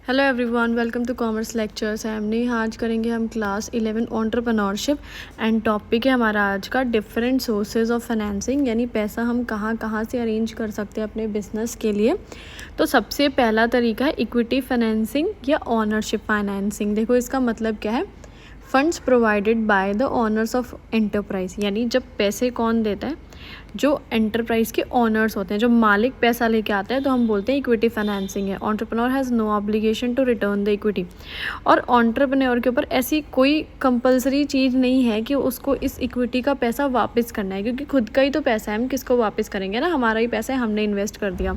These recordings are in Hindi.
Hello everyone, welcome to commerce lectures. I am Neha. आज करेंगे हम क्लास 11 एंटरप्रेन्योरशिप एंड टॉपिक है हमारा आज का डिफरेंट सोर्सेज ऑफ फाइनेंसिंग, यानी पैसा हम कहाँ कहाँ से अरेंज कर सकते हैं अपने बिजनेस के लिए। तो सबसे पहला तरीका है इक्विटी फाइनेंसिंग या ओनरशिप फाइनेंसिंग। देखो इसका मतलब क्या है, funds provided by the owners of enterprise, यानी जब पैसे कौन देता है, जो एंटरप्राइज के ओनर्स होते हैं, जो मालिक पैसा लेके आता है, तो हम बोलते हैं इक्विटी फाइनेंसिंग है। Entrepreneur has no obligation to return the equity. और एंटरप्रेन्योर के ऊपर ऐसी कोई कंपलसरी चीज़ नहीं है कि उसको इस इक्विटी का पैसा वापस करना है, क्योंकि खुद का ही तो पैसा है, हम किसको वापस करेंगे ना, हमारा ही पैसा है, हमने इन्वेस्ट कर दिया।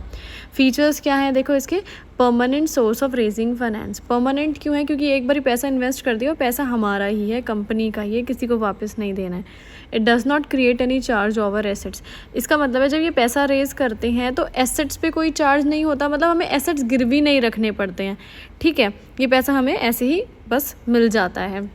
फीचर्स क्या है देखो इसके, permanent source of raising finance. Permanent क्यों है, क्योंकि एक बार पैसा इन्वेस्ट कर दिया, पैसा हमारा ही है, कंपनी का ही है, किसी को वापस नहीं देना है। It does not create any charge over assets. इसका मतलब है जब ये पैसा रेज करते हैं तो एसेट्स पे कोई चार्ज नहीं होता, मतलब हमें एसेट्स गिरवी नहीं रखने पड़ते हैं। ठीक है, ये पैसा हमें ऐसे ही बस मिल जाता है,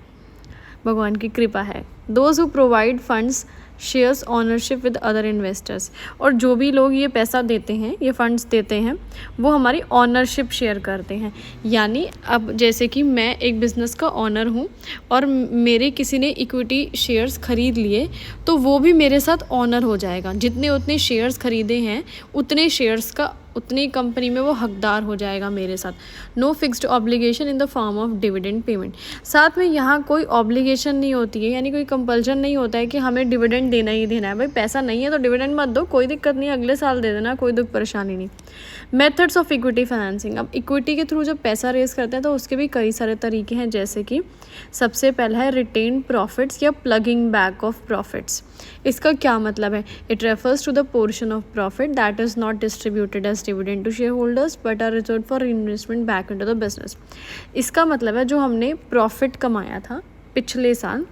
भगवान की कृपा है। Those who provide funds shares ownership with other investors. और जो भी लोग ये पैसा देते हैं, ये फंड्स देते हैं, वो हमारी ऑनरशिप शेयर करते हैं। यानी अब जैसे कि मैं एक बिज़नेस का ऑनर हूँ और मेरे किसी ने इक्विटी शेयर्स ख़रीद लिए, तो वो भी मेरे साथ ऑनर हो जाएगा। जितने उतने शेयर्स ख़रीदे हैं, उतने शेयर्स का उतनी कंपनी में वो हकदार हो जाएगा मेरे साथ। No fixed obligation in the form of dividend payment. साथ में यहाँ कोई ऑब्लिगेशन नहीं होती है, यानी कोई कंपल्शन नहीं होता है कि हमें डिविडेंड देना ही देना है। भाई पैसा नहीं है तो डिविडेंड मत दो, कोई दिक्कत नहीं, अगले साल दे देना, कोई दुख परेशानी नहीं। Methods of equity financing. अब इक्विटी के थ्रू जब पैसा रेज करते हैं तो उसके भी कई सारे तरीके हैं, जैसे कि सबसे पहला है रिटेन प्रॉफिट्स या प्लगिंग बैक ऑफ प्रॉफिट्स। इसका क्या मतलब है, it refers to the portion of profit that is not distributed as dividend to share holders but are reserved for investment back into the business. इसका मतलब है जो हमने प्रॉफिट कमाया था पिछले साल,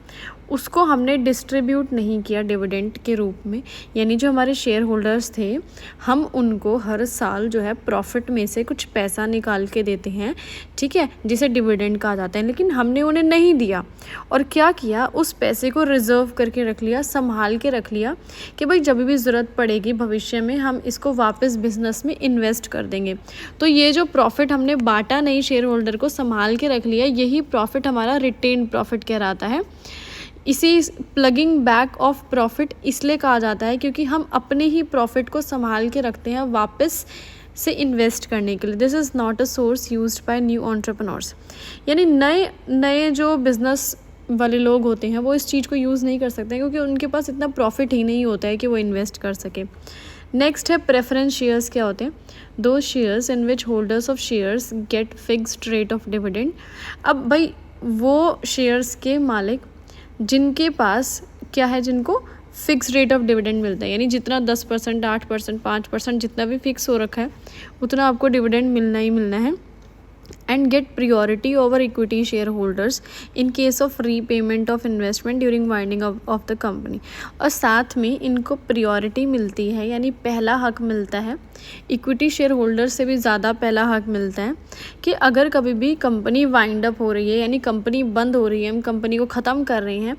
उसको हमने डिस्ट्रीब्यूट नहीं किया डिविडेंड के रूप में, यानी जो हमारे शेयर होल्डर्स थे, हम उनको हर साल जो है प्रॉफिट में से कुछ पैसा निकाल के देते हैं, ठीक है, जिसे डिविडेंड कहा जाता है। लेकिन हमने उन्हें नहीं दिया, और क्या किया, उस पैसे को रिजर्व करके रख लिया, संभाल के रख लिया कि भाई जब भी ज़रूरत पड़ेगी भविष्य में हम इसको वापस बिजनेस में इन्वेस्ट कर देंगे। तो ये जो प्रॉफिट हमने बांटा नहीं, शेयर होल्डर को संभाल के रख लिया, यही प्रॉफिट हमारा रिटेन प्रॉफिट कहलाता है। इसी प्लगिंग बैक ऑफ प्रॉफिट इसलिए कहा जाता है क्योंकि हम अपने ही प्रॉफिट को संभाल के रखते हैं वापस से इन्वेस्ट करने के लिए। This is not a source used by new entrepreneurs. यानी नए जो बिजनेस वाले लोग होते हैं वो इस चीज़ को यूज़ नहीं कर सकते, क्योंकि उनके पास इतना प्रॉफिट ही नहीं होता है कि वो इन्वेस्ट कर सके। नेक्स्ट है प्रेफरेंस शेयर्स। क्या होते हैं, those shares in which holders of shares get fixed rate of dividend. अब भाई वो शेयर्स के मालिक जिनके पास क्या है, जिनको फिक्स रेट ऑफ डिविडेंड मिलता है, यानी जितना 10%, 8%, 5% जितना भी फिक्स हो रखा है उतना आपको डिविडेंड मिलना ही मिलना है। And get priority over equity share holders in case of repayment of investment during winding of the company. और साथ में इनको प्रियोरिटी मिलती है, यानी पहला हक मिलता है, इक्विटी शेयर होल्डर से भी ज़्यादा पहला हक मिलता है कि अगर कभी भी कंपनी वाइंड अप हो रही है, यानी कंपनी बंद हो रही है, हम कंपनी को ख़त्म कर रहे हैं,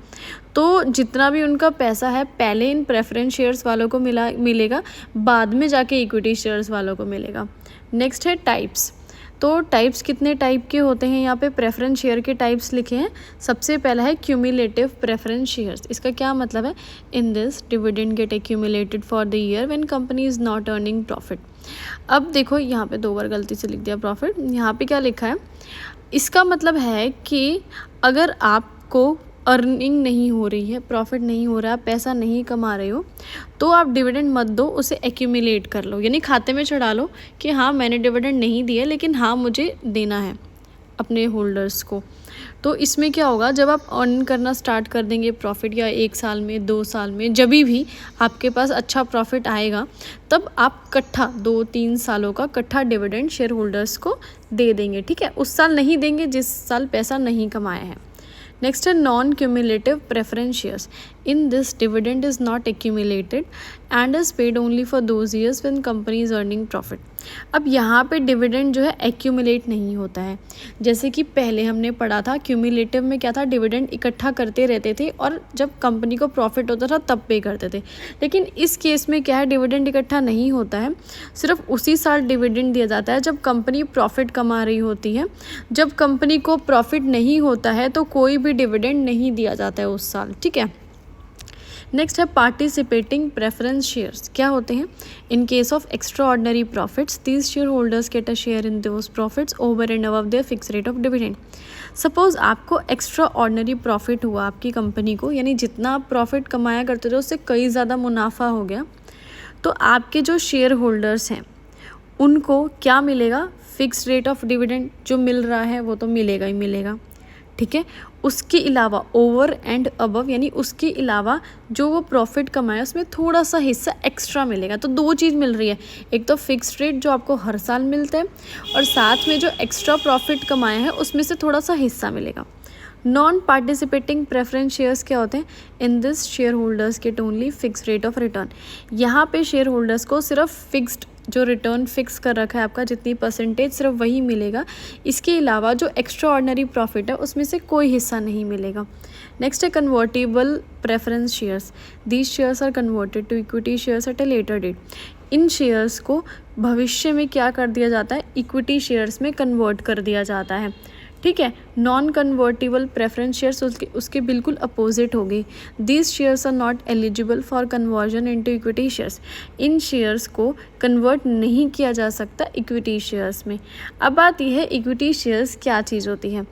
तो जितना भी उनका पैसा है पहले इन प्रेफरेंस शेयर्स वालों को मिलेगा, बाद में जाके इक्विटी शेयर्स वालों को मिलेगा। नेक्स्ट है टाइप्स। तो टाइप्स कितने टाइप के होते हैं, यहाँ पे प्रेफरेंस शेयर के टाइप्स लिखे हैं। सबसे पहला है क्यूमुलेटिव प्रेफरेंस शेयर्स। इसका क्या मतलब है, in this dividend get accumulated for the year when company is not earning profit. अब देखो यहाँ पे 2 बार गलती से लिख दिया प्रॉफिट, यहाँ पे क्या लिखा है, इसका मतलब है कि अगर आपको अर्निंग नहीं हो रही है, प्रॉफिट नहीं हो रहा, पैसा नहीं कमा रहे हो, तो आप डिविडेंड मत दो, उसे एक्यूमुलेट कर लो, यानी खाते में चढ़ा लो कि हाँ मैंने डिविडेंड नहीं दिया, लेकिन हाँ मुझे देना है अपने होल्डर्स को। तो इसमें क्या होगा, जब आप अर्न करना स्टार्ट कर देंगे प्रॉफिट, या 1 साल में, 2 साल में, जब भी आपके पास अच्छा प्रॉफिट आएगा, तब आप इकट्ठा 2-3 सालों का इकट्ठा डिविडेंड शेयर होल्डर्स को दे देंगे। ठीक है, उस साल नहीं देंगे जिस साल पैसा नहीं कमाया है। नेक्स्ट है non cumulative preference shares. In this dividend is not accumulated and is paid only for those years when company is earning profit. अब यहाँ पे डिविडेंड जो है एक्यूमुलेट नहीं होता है, जैसे कि पहले हमने पढ़ा था क्यूमुलेटिव में क्या था, डिविडेंड इकट्ठा करते रहते थे और जब कंपनी को प्रॉफिट होता था तब पे करते थे। लेकिन इस केस में क्या है, डिविडेंड इकट्ठा नहीं होता है, सिर्फ उसी साल डिविडेंड दिया जाता है जब कंपनी प्रॉफिट कमा रही होती है। जब कंपनी को प्रॉफिट नहीं होता है तो कोई भी डिविडेंड नहीं दिया जाता है उस साल, ठीक है। नेक्स्ट है पार्टिसिपेटिंग प्रेफरेंस शेयर्स। क्या होते हैं? In case of extraordinary profits these share holders get a share in those profits over and above their fix rate of dividend. Suppose आपको एक्स्ट्रा ऑर्डनरी प्रॉफिट हुआ आपकी कंपनी को, यानी जितना आप प्रॉफिट कमाया करते थे उससे कई ज़्यादा मुनाफा हो गया, तो आपके जो शेयर होल्डर्स हैं उनको क्या मिलेगा? फिक्स रेट ऑफ डिविडेंड जो मिल रहा है वो तो मिलेगा ही मिलेगा, ठीक है। उसके अलावा ओवर एंड अबव, यानी उसके अलावा जो वो प्रॉफिट कमाया उसमें थोड़ा सा हिस्सा एक्स्ट्रा मिलेगा। तो दो चीज़ मिल रही है, एक तो फिक्स रेट जो आपको हर साल मिलता है और साथ में जो एक्स्ट्रा प्रॉफिट कमाया है उसमें से थोड़ा सा हिस्सा मिलेगा। नॉन पार्टिसिपेटिंग प्रेफरेंस शेयर्स क्या होते हैं? In this share holders get only fix rate of return. यहाँ पे शेयर होल्डर्स को सिर्फ फिक्स्ड जो रिटर्न फिक्स कर रखा है आपका, जितनी परसेंटेज सिर्फ वही मिलेगा। इसके अलावा जो एक्स्ट्रा ऑर्डिनरी प्रॉफिट है उसमें से कोई हिस्सा नहीं मिलेगा। नेक्स्ट है convertible preference shares. These shares are converted to equity shares at a later date. इन शेयर्स को भविष्य में क्या कर दिया जाता है? इक्विटी शेयर्स में कन्वर्ट कर दिया जाता है, ठीक है। नॉन कन्वर्टेबल प्रेफरेंस शेयर्स उसके बिल्कुल अपोजिट हो गई। These shares are not eligible for conversion into equity shares. इन शेयर्स को कन्वर्ट नहीं किया जा सकता इक्विटी शेयर्स में। अब बात यह है इक्विटी शेयर्स क्या चीज़ होती है।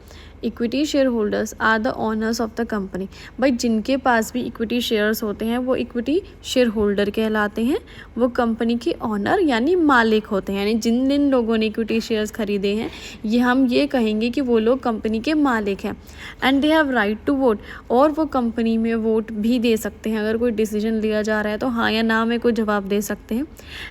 Equity share holders are the owners of the company. भाई जिनके पास भी इक्विटी शेयर्स होते हैं वो इक्विटी शेयर होल्डर कहलाते हैं, वो कंपनी के ऑनर यानी मालिक होते हैं। यानी जिन जिन लोगों ने इक्विटी शेयर्स खरीदे हैं ये हम ये कहेंगे कि वो लोग कंपनी के मालिक हैं। And they have right to vote, और वो कंपनी में वोट भी दे सकते हैं। अगर कोई डिसीजन लिया जा रहा है तो हाँ या ना में कोई जवाब दे सकते हैं।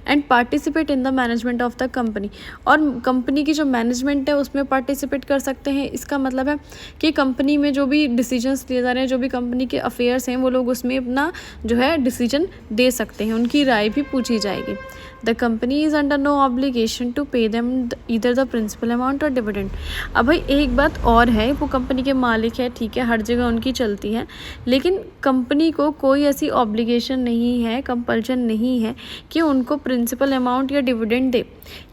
And participate in the management of the company, और कंपनी की जो मैनेजमेंट है उसमें पार्टिसिपेट कर सकते हैं। इसका मतलब है कि कंपनी में जो भी डिसीजंस लिए जा रहे हैं, जो भी कंपनी के अफेयर्स हैं, वो लोग उसमें अपना जो है डिसीजन दे सकते हैं, उनकी राय भी पूछी जाएगी। The company is under no obligation to pay them either the principal amount और डिविडेंड। अब भाई एक बात और है, वो कंपनी के मालिक है, ठीक है, हर जगह उनकी चलती है, लेकिन कंपनी को कोई ऐसी ऑब्लिगेशन नहीं है, कंपल्शन नहीं है कि उनको प्रिंसिपल अमाउंट या डिविडेंड दे।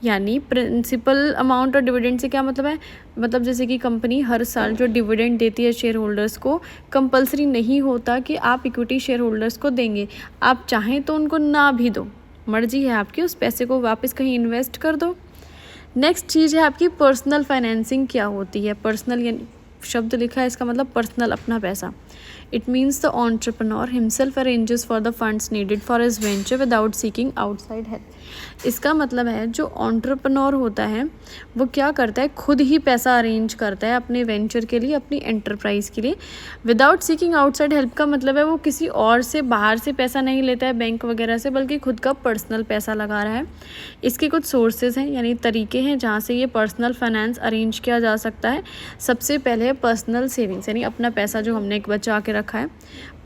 यानी प्रिंसिपल अमाउंट और डिविडेंड से क्या मतलब है? मतलब जैसे कि कंपनी हर साल जो डिविडेंड देती है शेयर होल्डर्स को, कंपलसरी नहीं होता कि आप इक्विटी शेयर होल्डर्स को देंगे। आप चाहें तो उनको ना भी दो, मर्जी है आपकी, उस पैसे को वापस कहीं इन्वेस्ट कर दो। नेक्स्ट चीज़ है आपकी पर्सनल फाइनेंसिंग। क्या होती है पर्सनल? यानी शब्द लिखा है, इसका मतलब पर्सनल, अपना पैसा। It means the entrepreneur himself arranges for the funds needed for his venture without seeking outside help. इसका मतलब है जो एंटरप्रेन्योर होता है वो क्या करता है, खुद ही पैसा अरेंज करता है अपने वेंचर के लिए, अपनी एंटरप्राइज के लिए, विदाउट सीकिंग आउटसाइड हेल्प। का मतलब है वो किसी और से, बाहर से पैसा नहीं लेता है बैंक वगैरह से, बल्कि खुद का पर्सनल पैसा लगा रहा है। इसके कुछ सोर्सेज हैं, यानी तरीके हैं जहाँ से ये पर्सनल फाइनेंस अरेंज किया जा सकता है। सबसे पहले है पर्सनल सेविंग्स, यानी अपना पैसा जो हमने एक बचा के रखा है।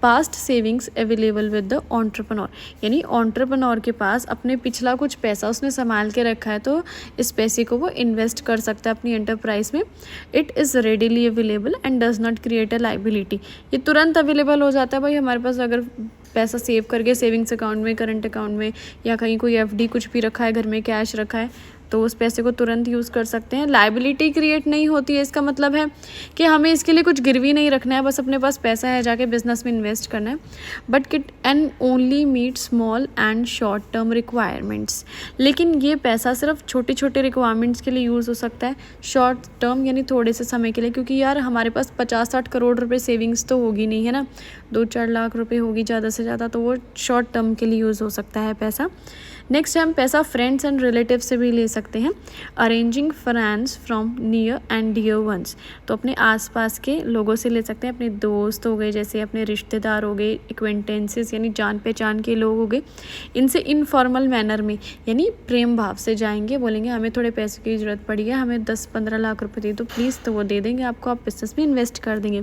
Past savings available with the entrepreneur, यानी एंटरप्रेन्योर के पास अपने पिछला कुछ पैसा उसने संभाल के रखा है, तो इस पैसे को वो इन्वेस्ट कर सकता है अपनी एंटरप्राइज में। It is readily available and does not create a liability. ये तुरंत अवेलेबल हो जाता है। भाई हमारे पास अगर पैसा सेव करके सेविंग्स अकाउंट में, करंट अकाउंट में, या कहीं कोई एफडी कुछ भी रखा है, घर में कैश रखा है, तो उस पैसे को तुरंत यूज़ कर सकते हैं। लाइबिलिटी क्रिएट नहीं होती है। इसका मतलब है कि हमें इसके लिए कुछ गिरवी नहीं रखना है, बस अपने पास पैसा है, जाके बिजनेस में इन्वेस्ट करना है। But it and only meet small and short term requirements. लेकिन ये पैसा सिर्फ छोटे छोटे रिक्वायरमेंट्स के लिए यूज़ हो सकता है, शॉर्ट टर्म यानी थोड़े से समय के लिए। क्योंकि यार हमारे पास 50-60 करोड़ रुपए सेविंग्स तो होगी नहीं, है ना, 2-4 लाख रुपए होगी ज़्यादा से ज़्यादा, तो वो शॉर्ट टर्म के लिए यूज़ हो सकता है पैसा। नेक्स्ट हम पैसा फ्रेंड्स एंड रिलेटिव से भी ले सकते हैं। Arranging finance from near and dear ones, तो अपने आसपास के लोगों से ले सकते हैं, अपने दोस्त हो गए, जैसे अपने रिश्तेदार हो गए, एक्वेंटेंसेस यानी जान पहचान के लोग हो गए। इनसे इनफॉर्मल मैनर में यानी प्रेम भाव से जाएंगे, बोलेंगे हमें थोड़े पैसे की ज़रूरत पड़ी है, हमें 10-15 लाख रुपए दे दो प्लीज़, तो वो दे देंगे आपको, आप बिजनेस में इन्वेस्ट कर देंगे।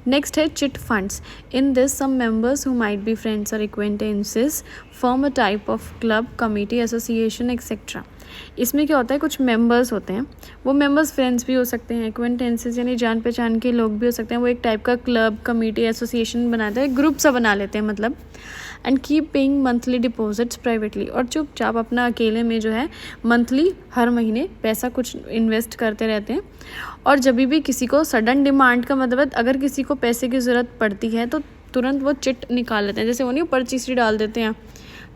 नेक्स्ट है chit funds. In this some members who might be friends और acquaintances form a type of club, committee, association etcetera. इसमें क्या होता है, कुछ मेंबर्स होते हैं, वो मेंबर्स फ्रेंड्स भी हो सकते हैं, एक्वेंटेंसेस यानी जान पहचान के लोग भी हो सकते हैं। वो एक टाइप का क्लब, कमेटी, एसोसिएशन बनाते हैं, ग्रुप सा बना लेते हैं मतलब। And keep paying monthly deposits privately, और चुपचाप अपना अकेले में जो है मंथली हर महीने पैसा कुछ इन्वेस्ट करते रहते हैं। और जब भी किसी को सडन डिमांड का मतलब अगर किसी को पैसे की ज़रूरत पड़ती है तो तुरंत वो चिट निकाल लेते हैं, जैसे वो नहीं पर्ची सी डाल देते हैं,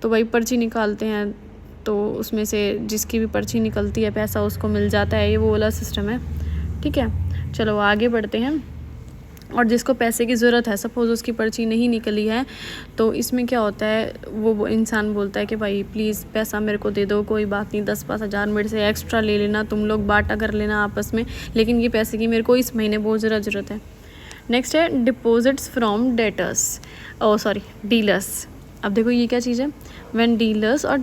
तो वही पर्ची निकालते हैं, तो उसमें से जिसकी भी पर्ची निकलती है पैसा उसको मिल जाता है। ये वो वाला सिस्टम है, ठीक है। चलो आगे बढ़ते हैं। और जिसको पैसे की ज़रूरत है, सपोज़ उसकी पर्ची नहीं निकली है, तो इसमें क्या होता है, वो इंसान बोलता है कि भाई प्लीज़ पैसा मेरे को दे दो, कोई बात नहीं 10-5 हज़ार मेरे से एक्स्ट्रा ले लेना, तुम लोग बांटा कर लेना आपस में, लेकिन ये पैसे की मेरे को इस महीने बहुत ज़्यादा ज़रूरत है। नेक्स्ट है डिपॉजिट्स फ्रॉम डेटर्स, डीलर्स। अब देखो ये क्या चीज़ है, व्हेन डीलर्स और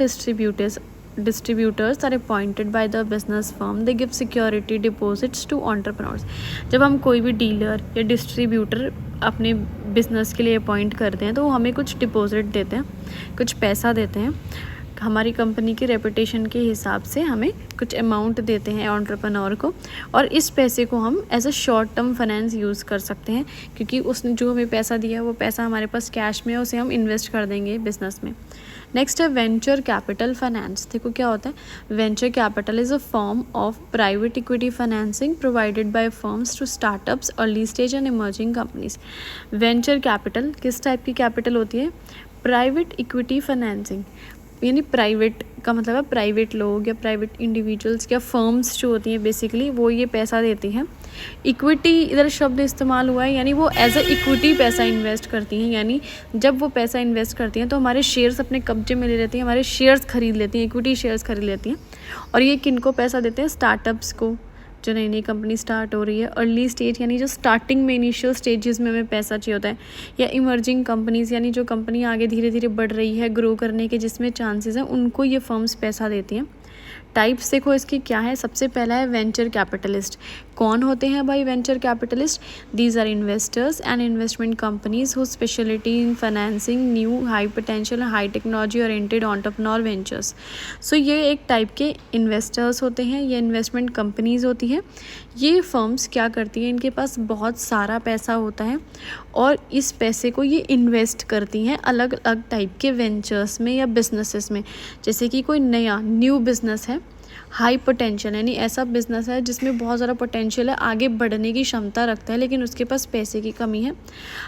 distributors are appointed by the business firm they give security deposits to entrepreneurs. जब हम कोई भी डीलर या डिस्ट्रीब्यूटर अपने बिजनेस के लिए अपॉइंट करते हैं तो वो हमें कुछ डिपॉजिट देते हैं, कुछ पैसा देते हैं, हमारी कंपनी की रेपुटेशन के हिसाब से हमें कुछ अमाउंट देते हैं एंटरप्रेन्योर को, और इस पैसे को हम as a short term finance use कर सकते हैं, क्योंकि उसने जो हमें पैसा दिया है वो पैसा हमारे पास कैश में है, उसे हम इन्वेस्ट कर देंगे बिजनेस में। नेक्स्ट है वेंचर कैपिटल फाइनेंस। देखो क्या होता है, venture capital is a form of private equity financing provided by firms to startups, early stage and emerging companies. Venture capital किस टाइप की कैपिटल होती है, प्राइवेट इक्विटी फाइनेंसिंग, यानी प्राइवेट का मतलब है प्राइवेट लोग या प्राइवेट इंडिविजुअल्स या फर्म्स जो होती हैं बेसिकली वो ये पैसा देती हैं। इक्विटी इधर शब्द इस्तेमाल हुआ है, यानी वो एज अ इक्विटी पैसा इन्वेस्ट करती हैं, यानी जब वो पैसा इन्वेस्ट करती हैं तो हमारे शेयर्स अपने कब्जे में ले लेती हैं, हमारे शेयर्स खरीद लेती हैं, इक्विटी शेयर्स खरीद लेती हैं। और ये किन को पैसा देते हैं, स्टार्टअप्स को, जो नई नई कंपनी स्टार्ट हो रही है, अर्ली स्टेज यानी जो स्टार्टिंग में इनिशियल स्टेजेस में हमें पैसा चाहिए होता है, या इमर्जिंग कंपनीज़ यानी जो कंपनी आगे धीरे धीरे बढ़ रही है, ग्रो करने के जिसमें चांसेस हैं, उनको ये फर्म्स पैसा देती हैं। टाइप्स देखो इसकी क्या है, सबसे पहला है वेंचर कैपिटलिस्ट। कौन होते हैं भाई venture capitalist, these are investors and investment companies who speciality in financing new high potential high technology oriented entrepreneur ventures. So ये एक टाइप के इन्वेस्टर्स होते हैं, ये इन्वेस्टमेंट कंपनीज होती हैं। ये फर्म्स क्या करती हैं, इनके पास बहुत सारा पैसा होता है और इस पैसे को ये इन्वेस्ट करती हैं अलग अलग टाइप के वेंचर्स में या बिजनेसेस में। जैसे कि कोई नया न्यू बिजनेस है, हाई पोटेंशियल यानी ऐसा बिजनेस है जिसमें बहुत ज़्यादा पोटेंशियल है, आगे बढ़ने की क्षमता रखता है, लेकिन उसके पास पैसे की कमी है।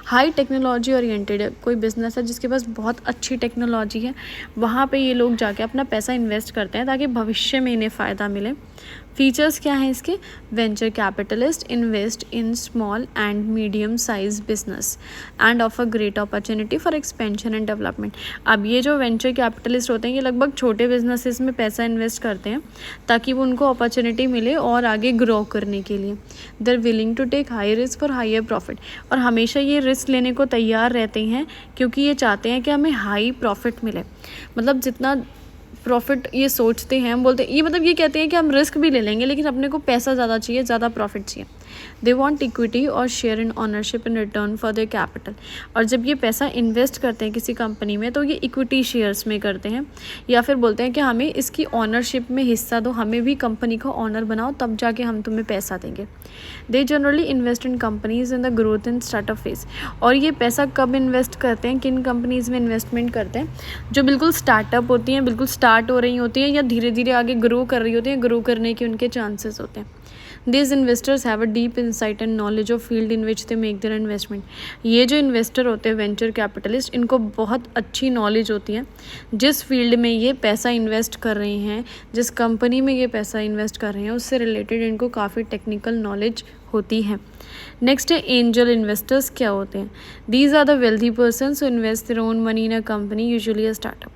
हाई टेक्नोलॉजी ओरिएंटेड है, कोई बिजनेस है जिसके पास बहुत अच्छी टेक्नोलॉजी है, वहाँ पे ये लोग जाके अपना पैसा इन्वेस्ट करते हैं ताकि भविष्य में इन्हें फ़ायदा मिले। फीचर्स क्या हैं इसके, venture capitalist invest in small and medium size business and offer great opportunity for expansion and development. अब ये जो वेंचर कैपिटलिस्ट होते हैं ये लगभग छोटे बिजनेसेस में पैसा इन्वेस्ट करते हैं ताकि वो उनको अपॉर्चुनिटी मिले और आगे ग्रो करने के लिए। They are willing to take high risk for higher profit, और हमेशा ये रिस्क लेने को तैयार रहते हैं क्योंकि ये चाहते हैं कि हमें हाई प्रॉफिट मिले। मतलब जितना प्रॉफिट ये सोचते हैं, हम बोलते हैं ये मतलब ये कहते हैं कि हम रिस्क भी ले लेंगे लेकिन अपने को पैसा ज़्यादा चाहिए, ज़्यादा प्रॉफिट चाहिए। दे वॉन्ट इक्विटी और share in ownership in return for their capital. और जब ये पैसा इन्वेस्ट करते हैं किसी कंपनी में तो ये इक्विटी शेयर्स में करते हैं, या फिर बोलते हैं कि हमें इसकी ऑनरशिप में हिस्सा दो, हमें भी कंपनी का ऑनर बनाओ, तब जाके हम तुम्हें पैसा देंगे। They generally invest in companies in the growth in startup phase. और ये पैसा कब इन्वेस्ट करते हैं, किन कंपनीज़ में इन्वेस्टमेंट करते हैं, जो बिल्कुल स्टार्टअप होती हैं, बिल्कुल स्टार्ट हो रही होती हैं या धीरे धीरे आगे ग्रो कर रही होती हैं, ग्रो करने के उनके चांसेस होते हैं। These investors have a deep insight and knowledge of field in which they make their investment. ये जो इन्वेस्टर होते हैं वेंचर कैपिटलिस्ट, इनको बहुत अच्छी नॉलेज होती है जिस फील्ड में ये पैसा इन्वेस्ट कर रहे हैं, जिस कंपनी में ये पैसा इन्वेस्ट कर रहे हैं उससे रिलेटेड इनको काफ़ी टेक्निकल नॉलेज होती है। नेक्स्ट है एंजल इन्वेस्टर्स। क्या होते हैं, these are the wealthy persons who invest their own money in a company, usually a startup.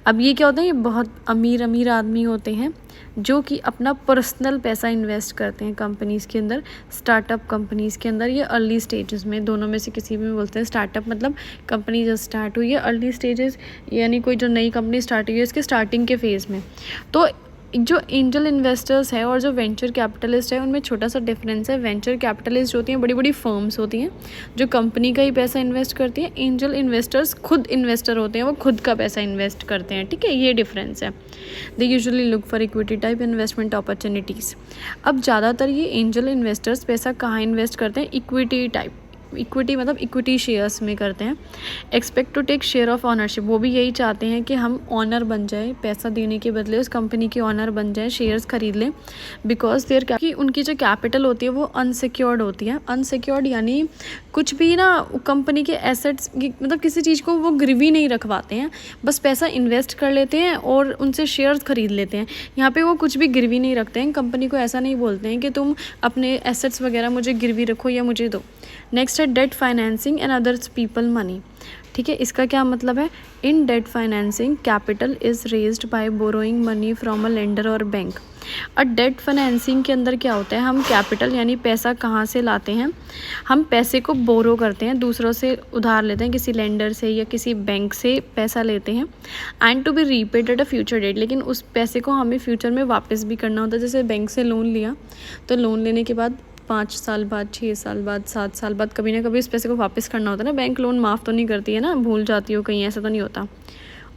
अब ये क्या होता है, ये बहुत अमीर आदमी होते हैं जो कि अपना पर्सनल पैसा इन्वेस्ट करते हैं कंपनीज़ के अंदर, स्टार्टअप कंपनीज़ के अंदर या अर्ली स्टेजेस में, दोनों में से किसी भी बोलते हैं। स्टार्टअप मतलब कंपनी जब स्टार्ट हुई है, अर्ली स्टेजेस यानी कोई जो नई कंपनी स्टार्ट हुई है इसके स्टार्टिंग के फेज़ में। तो जो एंजल इन्वेस्टर्स है और जो वेंचर कैपिटलिस्ट है उनमें छोटा सा डिफरेंस है। वेंचर कैपिटलिस्ट होती हैं बड़ी बड़ी फर्म्स होती हैं जो कंपनी का ही पैसा इन्वेस्ट करती हैं। एंजल इन्वेस्टर्स खुद इन्वेस्टर होते हैं, वो खुद का पैसा इन्वेस्ट करते हैं। ठीक है, ये डिफरेंस है। They usually look for equity type investment opportunities. अब ज़्यादातर ये एंजल इन्वेस्टर्स पैसा कहाँ इन्वेस्ट करते हैं? इक्विटी टाइप, इक्विटी मतलब इक्विटी शेयर्स में करते हैं। Expect to take share of ownership, वो भी यही चाहते हैं कि हम ऑनर बन जाए, पैसा देने के बदले उस कंपनी के ऑनर बन जाए, शेयर्स खरीद लें। बिकॉज देयर कि उनकी जो कैपिटल होती है वो अनसिक्योर्ड होती है। अनसिक्योर्ड यानी कुछ भी ना कंपनी के एसेट्स मतलब किसी चीज़ को वो गिरवी नहीं रखवाते हैं, बस पैसा इन्वेस्ट कर लेते हैं और उनसे शेयर्स खरीद लेते हैं। यहाँ पे वो कुछ भी गिरवी नहीं रखते हैं, कंपनी को ऐसा नहीं बोलते हैं कि तुम अपने एसेट्स वगैरह मुझे गिरवी रखो या मुझे दो। नेक्स्ट है debt financing and others people money. ठीक है, इसका क्या मतलब है? In debt financing capital is raised by borrowing money from a lender or bank. और डेट फाइनेंसिंग के अंदर क्या होता है? हम कैपिटल यानी पैसा कहाँ से लाते हैं? हम पैसे को बोरो करते हैं, दूसरों से उधार लेते हैं, किसी लेंडर से या किसी बैंक से पैसा लेते हैं। And to be repaid at a future date, लेकिन उस पैसे को हमें फ्यूचर में वापस भी करना होता है। जैसे बैंक से लोन लिया तो लोन लेने के बाद 5 साल बाद, 6 साल बाद, 7 साल बाद कभी ना कभी इस पैसे को वापस करना होता है ना। बैंक लोन माफ़ तो नहीं करती है ना, भूल जाती हो कहीं, ऐसा तो नहीं होता।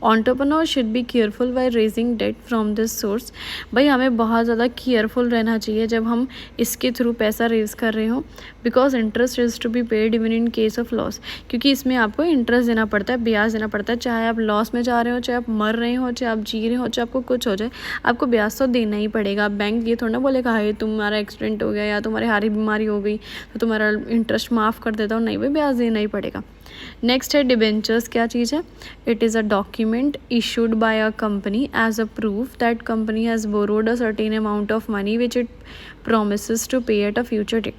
Entrepreneur should be careful by raising debt from this source. भाई हमें बहुत ज़्यादा केयरफुल रहना चाहिए जब हम इसके थ्रू पैसा रेज कर रहे हो। Because interest is to be paid even in case of loss, क्योंकि इसमें आपको इंटरेस्ट देना पड़ता है, ब्याज देना पड़ता है। चाहे आप लॉस में जा रहे हो, चाहे आप मर रहे हो, चाहे आप जी रहे हो, चाहे आपको कुछ हो जाए, आपको ब्याज तो देना ही पड़ेगा। बैंक ये थोड़ा ना बोलेगा हाय तुम्हारा एक्सीडेंट हो गया या तुम्हारी हारी बीमारी हो गई तो तुम्हारा इंटरेस्ट माफ़ कर देता हूँ, नहीं भाई ब्याज देना ही पड़ेगा। नेक्स्ट है डिबेंचर्स। क्या चीज़ है? It is a document issued by a company as a proof that company has borrowed a certain amount of money which it promises to pay at a future date.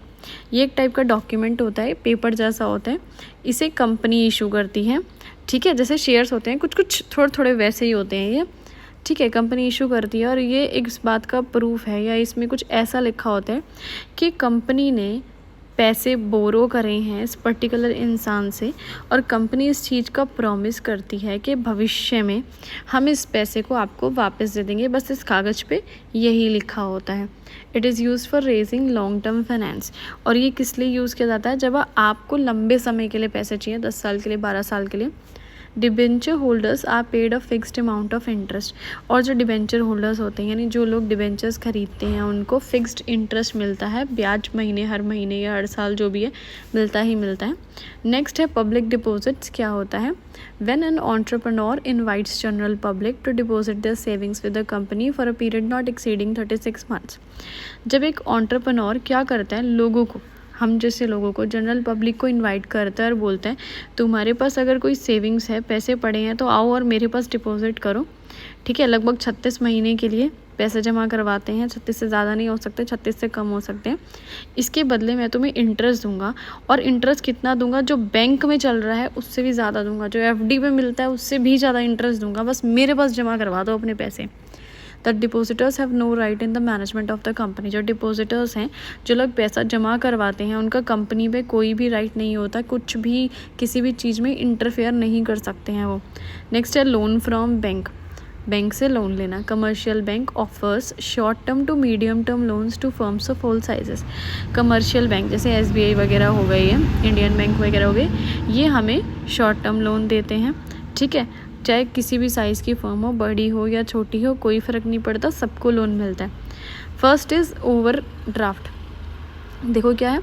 ये एक टाइप का डॉक्यूमेंट होता है, पेपर जैसा होता है, इसे कंपनी इशू करती है। ठीक है, जैसे शेयर्स होते हैं कुछ कुछ थोड़े थोड़े वैसे ही होते हैं ये। ठीक है, कंपनी इशू करती है और ये एक इस बात का प्रूफ है या इसमें कुछ ऐसा लिखा होता है कि कंपनी ने पैसे बोरो करे हैं इस पर्टिकुलर इंसान से और कंपनी इस चीज़ का प्रॉमिस करती है कि भविष्य में हम इस पैसे को आपको वापस दे देंगे। बस इस कागज़ पे यही लिखा होता है। It is use for raising long term finance. और ये किस लिए यूज़ किया जाता है? जब आपको लंबे समय के लिए पैसे चाहिए, 10 साल के लिए, 12 साल के लिए। Debenture holders are paid a fixed amount of interest. और जो डिबेंचर होल्डर्स होते हैं यानी जो लोग डिबेंचर्स खरीदते हैं उनको फिक्स्ड इंटरेस्ट मिलता है, ब्याज महीने हर महीने या हर साल जो भी है मिलता ही मिलता है। नेक्स्ट है पब्लिक डिपॉजिट्स। क्या होता है? When an entrepreneur invites general public to deposit their savings with the company for a period not exceeding 36 months. जब एक एंटरप्रेन्योर क्या करता है, लोगों को, हम जैसे लोगों को, जनरल पब्लिक को इनवाइट करता है और बोलता है तुम्हारे पास अगर कोई सेविंग्स है, पैसे पड़े हैं तो आओ और मेरे पास डिपॉजिट करो। ठीक है, लगभग 36 महीने के लिए पैसे जमा करवाते हैं। 36 से ज़्यादा नहीं हो सकते, 36 से कम हो सकते हैं। इसके बदले मैं तुम्हें इंटरेस्ट दूंगा और इंटरेस्ट कितना दूंगा? जो बैंक में चल रहा है उससे भी ज़्यादा दूंगा, जो FD पे मिलता है उससे भी ज़्यादा इंटरेस्ट दूंगा, बस मेरे पास जमा करवा दो अपने पैसे। The depositors have no right in the management of the company. जो डिपोजिटर्स हैं, जो लोग पैसा जमा करवाते हैं, उनका कंपनी पे कोई भी राइट नहीं होता, कुछ भी किसी भी चीज़ में इंटरफेयर नहीं कर सकते हैं वो। नेक्स्ट है लोन फ्रॉम बैंक। बैंक से लोन लेना। Commercial bank offers short term to medium term loans to firms of all sizes. Commercial bank जैसे SBI वगैरह हो गई है, इंडियन बैंक वगैरह हो गए, ये हमें शॉर्ट टर्म लोन देते हैं। ठीक है, चाहे किसी भी साइज़ की फर्म हो, बड़ी हो या छोटी हो, कोई फ़र्क नहीं पड़ता, सबको लोन मिलता है। First is overdraft. देखो क्या है?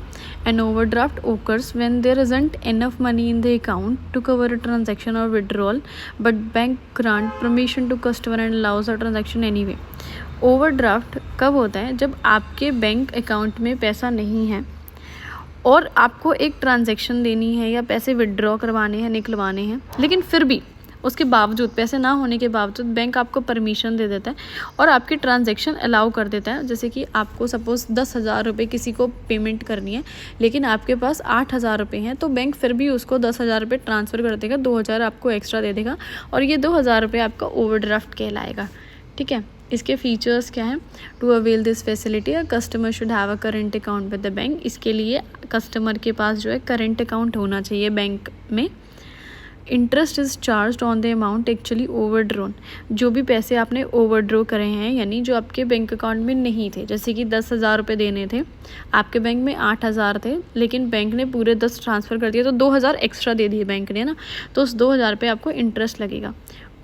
An overdraft occurs when there isn't enough money in the account to cover a transaction or withdrawal but bank grant permission to customer and allows a transaction anyway. Overdraft कब होता है? जब आपके बैंक अकाउंट में पैसा नहीं है और आपको एक ट्रांजैक्शन देनी है या पैसे विड्रॉ करवाने हैं, निकलवाने हैं, लेकिन फिर भी उसके बावजूद, पैसे ना होने के बावजूद बैंक आपको परमिशन दे देता है और आपकी ट्रांजैक्शन अलाउ कर देता है। जैसे कि आपको सपोज़ 10,000 रुपये किसी को पेमेंट करनी है लेकिन आपके पास 8,000 रुपये हैं, तो बैंक फिर भी उसको 10,000 रुपये ट्रांसफ़र कर देगा, 2,000 आपको एक्स्ट्रा दे देगा और ये 2,000 रुपये आपका ओवरड्राफ्ट कहलाएगा। ठीक है, इसके फीचर्स क्या हैं? To avail this facility a customer should have a current account with the bank. इसके लिए कस्टमर के पास जो है करेंट अकाउंट होना चाहिए बैंक में। Interest is charge on the amount actually overdrawn. जो भी पैसे आपने ओवरड्रॉ करे हैं, यानी जो आपके बैंक अकाउंट में नहीं थे, जैसे कि 10,000 रुपये देने थे, आपके बैंक में 8,000 थे, लेकिन बैंक ने पूरे 10 ट्रांसफ़र कर दिए, तो 2,000 एक्स्ट्रा दे दिए बैंक ने ना, तो उस 2,000 पे आपको इंटरेस्ट लगेगा।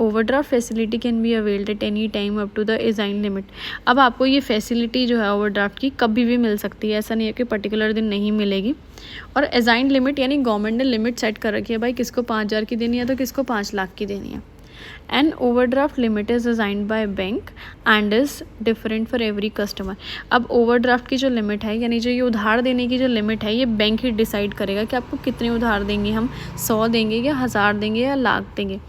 Overdraft facility can be availed at any time up to the assigned limit. अब आपको ये फैसिलिटी जो है ओवरड्राफ्ट की कभी भी मिल सकती है, ऐसा नहीं है कि पर्टिकुलर दिन नहीं मिलेगी। और असाइन्ड लिमिट यानी गवर्नमेंट ने लिमिट सेट कर रखी है, भाई किसको 5,000 की देनी है तो किसको 5 लाख की देनी है। An overdraft limit is assigned by bank and is different for every customer. अब ओवरड्राफ्ट की जो लिमिट है, यानी जो ये उधार देने की जो लिमिट है, ये बैंक ही डिसाइड करेगा कि आपको कितने उधार देंगे, हम 100 देंगे या 1000 देंगे या लाख देंगे,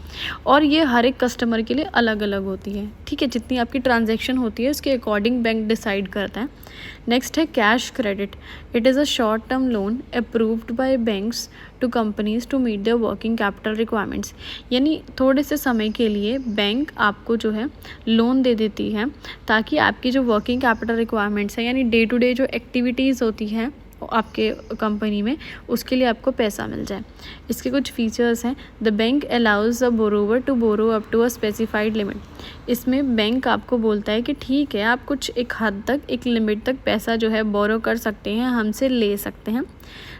और ये हर एक कस्टमर के लिए अलग अलग होती है। ठीक है, जितनी आपकी ट्रांजैक्शन होती है उसके अकॉर्डिंग बैंक डिसाइड करता है। नेक्स्ट है cash credit. It is a short term loan approved by banks to companies to meet their working capital requirements. यानी थोड़े से समय के लिए बैंक आपको जो है लोन दे देती है, ताकि आपकी जो वर्किंग कैपिटल रिक्वायरमेंट्स है, यानी डे टू डे जो एक्टिविटीज़ होती हैं आपके कंपनी में, उसके लिए आपको पैसा मिल जाए। इसके कुछ फीचर्स हैं। The bank allows a borrower to borrow up to a specified limit. इसमें बैंक आपको बोलता है कि ठीक है, आप कुछ एक हद तक, एक लिमिट तक पैसा जो है बोरो कर सकते हैं, हमसे ले सकते हैं।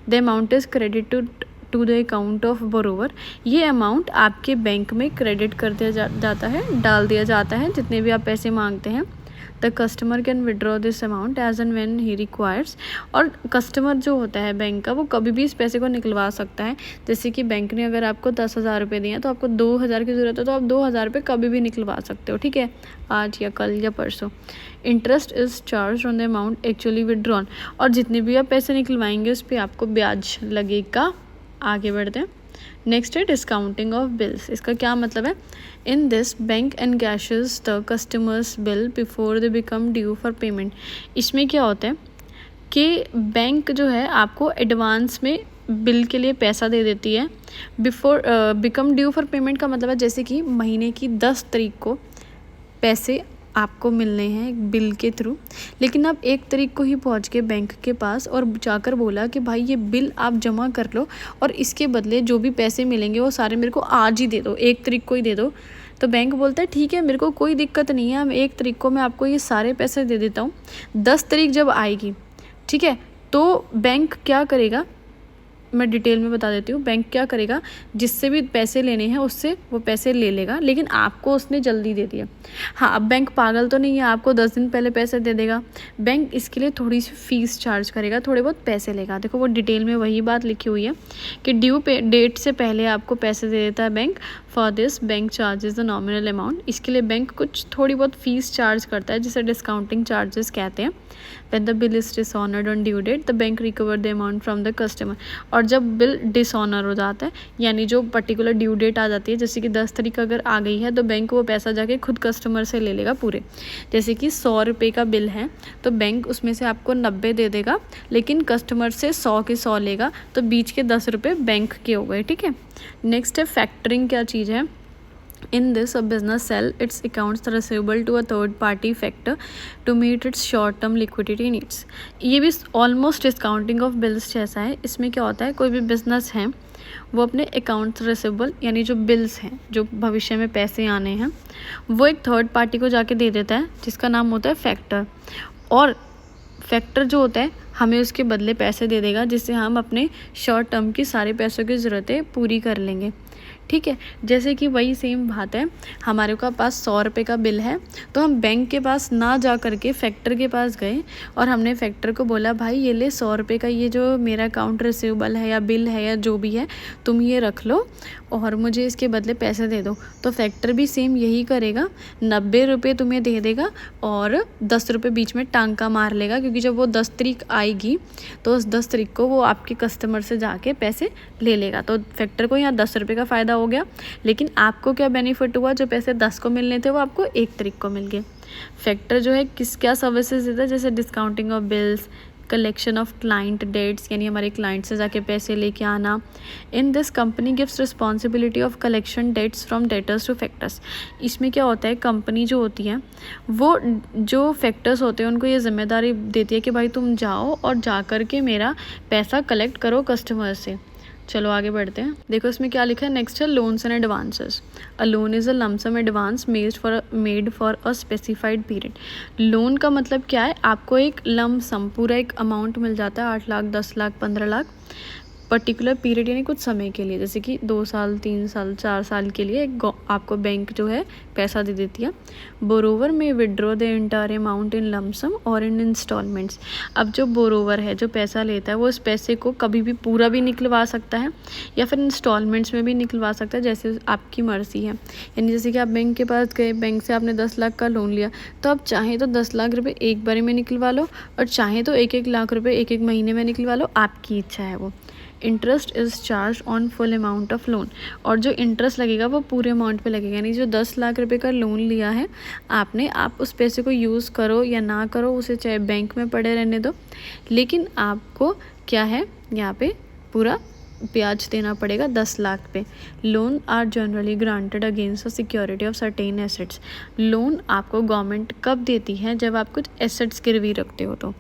The amount is credit to the account of borrower. ये अमाउंट आपके बैंक में क्रेडिट कर दिया जाता है, डाल दिया जाता है, जितने भी आप पैसे मांगते हैं। The customer can withdraw this amount as and when he requires. और कस्टमर जो होता है बैंक का, वो कभी भी इस पैसे को निकलवा सकता है। जैसे कि बैंक ने अगर आपको 10,000 रुपये दिए हैं, तो आपको 2,000 की ज़रूरत है, तो आप 2,000 रुपये कभी भी निकलवा सकते हो। ठीक है, आज या कल या परसों। Interest is charge on the amount actually withdrawn. और जितने भी आप पैसे निकलवाएंगे उस पर आपको ब्याज लगेगा। आगे बढ़ते हैं। नेक्स्ट है डिस्काउंटिंग ऑफ बिल्स। इसका क्या मतलब है? In this bank encashes the customers bill before they become due for payment. इसमें क्या होता है कि बैंक जो है आपको एडवांस में बिल के लिए पैसा दे देती है। Before become due for payment का मतलब है जैसे कि महीने की 10 तारीख को पैसे आपको मिलने हैं बिल के थ्रू, लेकिन आप 1 तारीख को ही पहुंच के बैंक के पास और जाकर बोला कि भाई ये बिल आप जमा कर लो, और इसके बदले जो भी पैसे मिलेंगे वो सारे मेरे को आज ही दे दो, 1 तारीख को ही दे दो। तो बैंक बोलता है ठीक है, मेरे को कोई दिक्कत नहीं है, मैं 1 तारीख को मैं आपको ये सारे पैसे दे देता हूँ। 10 तारीख जब आएगी, ठीक है, तो बैंक क्या करेगा, मैं डिटेल में बता देती हूँ। बैंक क्या करेगा, जिससे भी पैसे लेने हैं उससे वो पैसे ले लेगा, लेकिन आपको उसने जल्दी दे दिया। हाँ, अब बैंक पागल तो नहीं है, आपको 10 दिन पहले पैसे दे देगा। बैंक इसके लिए थोड़ी सी फीस चार्ज करेगा, थोड़े बहुत पैसे लेगा। देखो वो डिटेल में वही बात लिखी हुई है कि ड्यू डेट से पहले आपको पैसे दे देता है bank. For this bank charges the nominal amount. इसके लिए बैंक कुछ थोड़ी बहुत फीस चार्ज करता है, जिसे डिस्काउंटिंग चार्जेस कहते हैं। When the bill is dishonored on due date, the bank recover the amount from the customer। और जब बिल डिसऑनर हो जाता है, यानी जो पर्टिकुलर ड्यू डेट आ जाती है, जैसे कि 10 तारीख अगर आ गई है, तो बैंक वो पैसा जाके खुद कस्टमर से ले लेगा पूरे। जैसे कि 100 रुपये का बिल है, तो बैंक उसमें से आपको 90 दे देगा, लेकिन कस्टमर से 100 के 100 लेगा, तो बीच के 10 रुपये बैंक के हो गए। ठीक है, नेक्स्ट है फैक्टरिंग। क्या चीज़ है? In this, a business sell its accounts receivable to a third party factor to meet its short term liquidity needs। ये भी ऑलमोस्ट डिस्काउंटिंग ऑफ बिल्स जैसा है। इसमें क्या होता है, कोई भी बिजनेस है वो अपने अकाउंट्स रिसीवेबल, यानी जो बिल्स हैं, जो भविष्य में पैसे आने हैं, वो एक थर्ड पार्टी को जाके दे देता है, जिसका नाम होता है फैक्टर। और फैक्टर जो होता है हमें उसके बदले पैसे दे देगा, जिससे हम अपने शॉर्ट टर्म की सारे पैसों की ज़रूरतें पूरी कर लेंगे। ठीक है, जैसे कि वही सेम बात है, हमारे पास 100 रुपये का बिल है, तो हम बैंक के पास ना जा करके फैक्टर के पास गए और हमने फैक्टर को बोला भाई ये ले 100 रुपये का ये जो मेरा अकाउंट रिसीवेबल है या बिल है या जो भी है, तुम ये रख लो और मुझे इसके बदले पैसे दे दो। तो फैक्टर भी सेम यही करेगा, 90 रुपये तुम्हें दे देगा और 10 रुपये बीच में टांका मार लेगा, क्योंकि जब वो 10 तारीख आएगी तो उस 10 तारीख को वो आपके कस्टमर से जाके पैसे ले लेगा। तो फैक्टर को यहाँ 10 रुपये का फ़ायदा हो गया, लेकिन आपको क्या बेनिफिट हुआ, जो पैसे 10 को मिलने थे वो आपको 1 तारीख को मिल गए। फैक्टर जो है क्या सर्विसेज देता है, जैसे discounting of bills, collection of client debts, यानी हमारे क्लाइंट से जाके पैसे लेके आना। In this company gives responsibility of collection debts from debtors to factors. इसमें क्या होता है, कंपनी जो होती है वो जो फैक्टर्स होते हैं उनको ये जिम्मेदारी देती है कि भाई तुम जाओ और जा कर के मेरा पैसा कलेक्ट करो कस्टमर से। चलो आगे बढ़ते हैं। देखो इसमें क्या लिखा है, नेक्स्ट है loans and advances. A loan is a lump sum advance made for a specified period. Loan का मतलब क्या है, आपको एक लमसम पूरा एक अमाउंट मिल जाता है, 8 लाख 10 लाख 15 लाख पर्टिकुलर पीरियड यानी कुछ समय के लिए, जैसे कि 2 साल 3 साल 4 साल के लिए आपको बैंक जो है पैसा दे देती है। बोरोवर में withdraw the entire amount in lump sum और इन इंस्टॉलमेंट्स। अब जो बोरोवर है जो पैसा लेता है वो इस पैसे को कभी भी पूरा भी निकलवा सकता है या फिर इंस्टॉलमेंट्स में भी निकलवा सकता है, जैसे आपकी मर्ज़ी है। यानी जैसे कि आप बैंक के पास गए, बैंक से आपने 10 लाख का लोन लिया, तो आप चाहें तो 10 लाख रुपये एक बारी में निकलवा लो और चाहें तो 1-1 लाख रुपये एक महीने में निकलवा लो, आपकी इच्छा है वो। Interest is charge on full amount of loan. और जो इंटरेस्ट लगेगा वो पूरे अमाउंट पे लगेगा, यानी जो 10 लाख रुपए का लोन लिया है आपने, आप उस पैसे को यूज़ करो या ना करो, उसे चाहे बैंक में पड़े रहने दो, लेकिन आपको क्या है यहाँ पे पूरा ब्याज देना पड़ेगा 10 लाख पे। Loan are generally granted against the security of certain assets. Loan आपको गवर्नमेंट कब देती है, जब आप कुछ एसेट्स गिरवी रखते हो तो,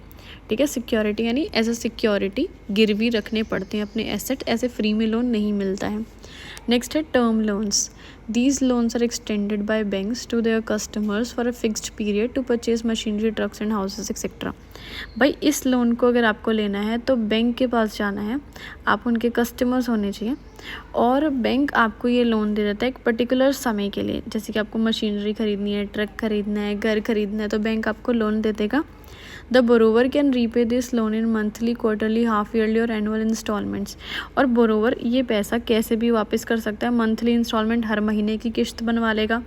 ठीक है। सिक्योरिटी यानी एज अ सिक्योरिटी गिरवी रखने पड़ते हैं अपने एसेट, ऐसे फ्री में लोन नहीं मिलता है। नेक्स्ट है term loans. These loans are extended by banks to their customers for a fixed period to purchase machinery, trucks and houses etcetera. भाई इस लोन को अगर आपको लेना है तो बैंक के पास जाना है, आप उनके कस्टमर्स होने चाहिए और बैंक आपको ये लोन दे देता है एक पर्टिकुलर समय के लिए। जैसे कि आपको मशीनरी खरीदनी है, ट्रक खरीदना है, घर खरीदना है, तो बैंक आपको लोन दे देगा। The borrower can repay this loan in monthly, quarterly, half yearly और एनुअल इंस्टॉलमेंट्स। और बोरोवर ये पैसा कैसे भी वापस कर सकता है। मंथली इंस्टॉलमेंट हर महीने की किश्त बनवा लेगा,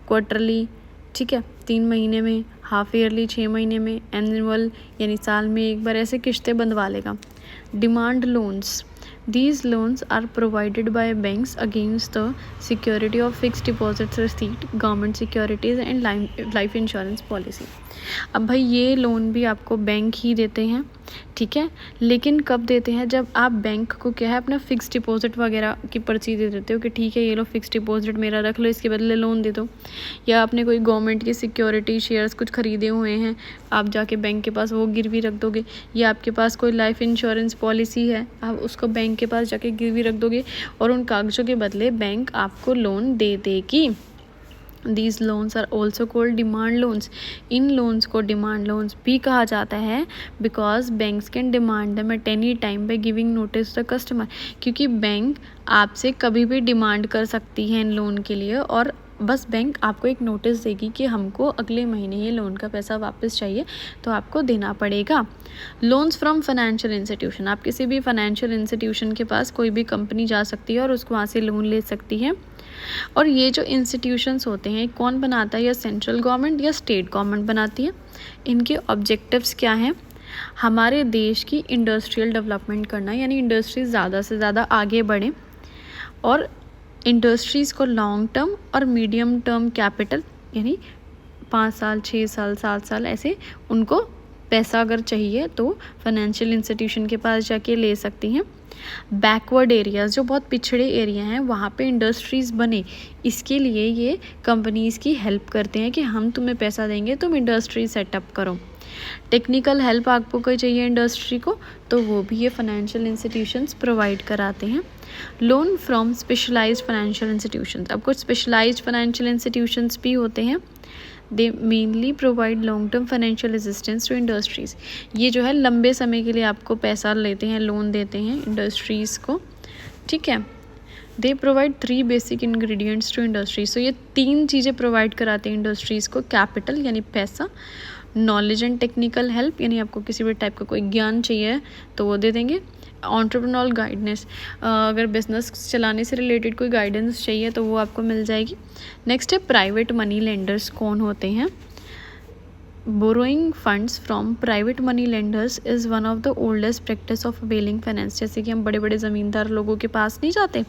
क्वार्टरली ठीक है 3 महीने में, हाफ ईयरली 6 महीने में, एनुअल यानी साल में एक बार, ऐसे किश्तें बनवा लेगा। Demand loans. These loans are provided by banks against the security of fixed deposits receipt, government securities and life insurance policy. अब भाई ये लोन भी आपको बैंक ही देते हैं, ठीक है, लेकिन कब देते हैं, जब आप बैंक को क्या है अपना फिक्स डिपॉजिट वगैरह की पर्ची दे देते हो कि ठीक है ये लो फिक्स डिपॉजिट मेरा रख लो, इसके बदले लोन दे दो। या आपने कोई गवर्नमेंट की सिक्योरिटी शेयर्स कुछ खरीदे हुए हैं, आप जाके बैंक के पास वो गिरवी रख दोगे। या आपके पास कोई लाइफ इंश्योरेंस पॉलिसी है, आप उसको बैंक के पास जाके गिरवी रख दोगे और उन कागज़ों के बदले बैंक आपको लोन दे देगी। These loans are also called demand loans. In loans को डिमांड लोन्स भी कहा जाता है because banks can demand them at any time by giving notice to the customer. क्योंकि बैंक आपसे कभी भी डिमांड कर सकती है इन लोन के लिए और बस बैंक आपको एक नोटिस देगी कि हमको अगले महीने ये लोन का पैसा वापस चाहिए तो आपको देना पड़ेगा। Loans from financial institution. आप किसी भी फाइनेंशियल इंस्टीट्यूशन के पास कोई भी कंपनी जा सकती है और उसको वहाँ से लोन ले सकती है। और ये जो इंस्टीट्यूशंस होते हैं कौन बनाता है, या सेंट्रल गवर्नमेंट या स्टेट गवर्नमेंट बनाती है। इनके ऑब्जेक्टिव्स क्या हैं, हमारे देश की इंडस्ट्रियल डेवलपमेंट करना, यानी इंडस्ट्रीज ज़्यादा से ज़्यादा आगे बढ़ें और इंडस्ट्रीज़ को लॉन्ग टर्म और मीडियम टर्म कैपिटल यानी 5 साल 6 साल 7 साल ऐसे उनको पैसा अगर चाहिए तो फाइनेंशियल इंस्टीट्यूशन के पास जाके ले सकती हैं। बैकवर्ड एरियाज़ जो बहुत पिछड़े एरिया हैं वहाँ पे इंडस्ट्रीज़ बने, इसके लिए ये कंपनीज़ की हेल्प करते हैं कि हम तुम्हें पैसा देंगे, तुम इंडस्ट्री सेटअप करो। टेक्निकल हेल्प आपको कोई चाहिए इंडस्ट्री को तो वो भी ये फाइनेंशियल इंस्टीट्यूशंस प्रोवाइड कराते हैं। Loan from specialised financial institutions. अब कुछ स्पेशलाइज्ड फाइनेंशियल इंस्टीट्यूशंस भी होते हैं। They mainly provide long term financial assistance to industries. ये जो है लंबे समय के लिए आपको पैसा लेते हैं, लोन देते हैं इंडस्ट्रीज़ को, ठीक है। They provide 3 basic ingredients to industries. तो ये 3 चीज़ें प्रोवाइड कराते हैं इंडस्ट्रीज़ को। कैपिटल यानी पैसा, नॉलेज एंड टेक्निकल हेल्प यानी आपको किसी भी टाइप का कोई ज्ञान चाहिए तो वो दे देंगे। एंटरप्रेन्योरियल गाइडेंस, अगर बिजनेस चलाने से रिलेटेड कोई गाइडेंस चाहिए तो वो आपको मिल जाएगी। नेक्स्ट है प्राइवेट मनी लेंडर्स। कौन होते हैं? Borrowing funds from private money lenders is one of the oldest practice of availing finance. जैसे कि हम बड़े बड़े ज़मींदार लोगों के पास नहीं जाते,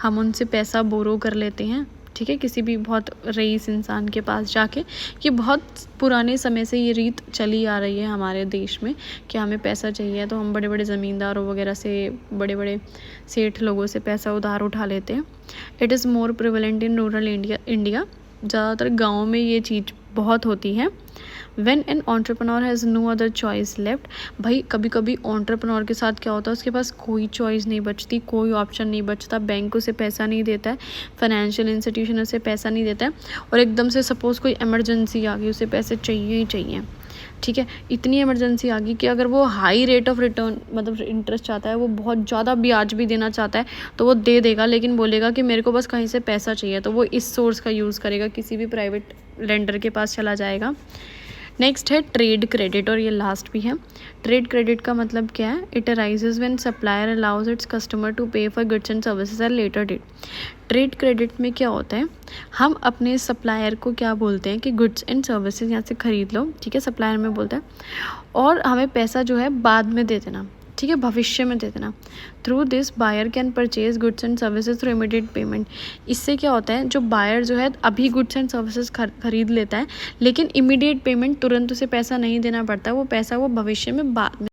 हम उनसे पैसा बोरो कर लेते हैं, ठीक है, किसी भी बहुत रईस इंसान के पास जाके। ये बहुत पुराने समय से ये रीत चली आ रही है हमारे देश में कि हमें पैसा चाहिए तो हम बड़े बड़े ज़मींदारों वगैरह से, बड़े बड़े सेठ लोगों से पैसा उधार उठा लेते हैं। It is more prevalent in rural India. ज़्यादातर गाँव में ये चीज़ बहुत होती है। When an entrepreneur has no other choice left, भाई कभी कभी entrepreneur के साथ क्या होता है, उसके पास कोई चॉइस नहीं बचती, कोई ऑप्शन नहीं बचता, बैंक उसे पैसा नहीं देता है, फाइनेंशियल इंस्टीट्यूशन उसे पैसा नहीं देता है, और एकदम से सपोज़ कोई इमरजेंसी आ गई, उसे पैसे चाहिए ही चाहिए, ठीक है। इतनी इमरजेंसी आ गई कि अगर वो हाई रेट ऑफ रिटर्न मतलब इंटरेस्ट चाहता है, वो बहुत ज़्यादा ब्याज भी देना चाहता है, तो वो दे देगा, लेकिन बोलेगा कि मेरे को बस कहीं से पैसा चाहिए, तो वो इस सोर्स का यूज़ करेगा, किसी भी प्राइवेट लेंडर के पास चला जाएगा। नेक्स्ट है ट्रेड क्रेडिट, और ये लास्ट भी है। ट्रेड क्रेडिट का मतलब क्या है? It arises when supplier allows its customer to pay for goods and services at later date. Trade credit में क्या होता है, हम अपने सप्लायर को क्या बोलते हैं कि गुड्स एंड सर्विसेज यहाँ से ख़रीद लो, ठीक है, सप्लायर में बोलते हैं, और हमें पैसा जो है बाद में दे देना, ठीक है, भविष्य में दे देना। Through this buyer can purchase goods and services through immediate payment. इससे क्या होता है, जो बायर जो है अभी गुड्स एंड सर्विसेज खरीद लेता है, लेकिन इमीडिएट पेमेंट, तुरंत उसे पैसा नहीं देना पड़ता, वो पैसा वो भविष्य में बाद में